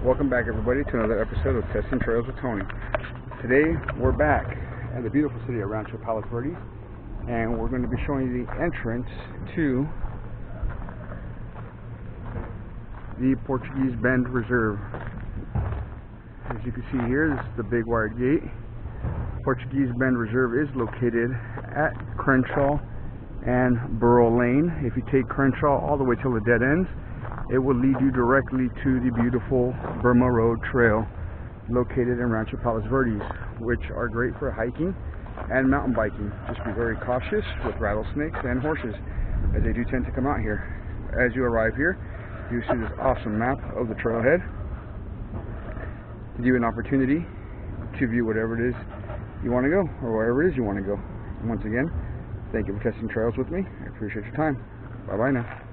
Welcome back, everybody, to another episode of Testing Trails with Tony. Today we're back at the beautiful city of Rancho Palos Verdes, and we're going to be showing you the entrance to the Portuguese Bend Reserve. As you can see here, this is the big wired gate. Portuguese Bend Reserve is located at Crenshaw and Burrow Lane. If you take Crenshaw all the way till the dead ends, it will lead you directly to the beautiful Burma Road Trail located in Rancho Palos Verdes, which are great for hiking and mountain biking. Just be very cautious with rattlesnakes and horses, as they do tend to come out here. As you arrive here, you see this awesome map of the trailhead to give you an opportunity to view whatever it is you want to go, or wherever it is you want to go. And once again, thank you for testing trails with me. I appreciate your time. Bye bye now.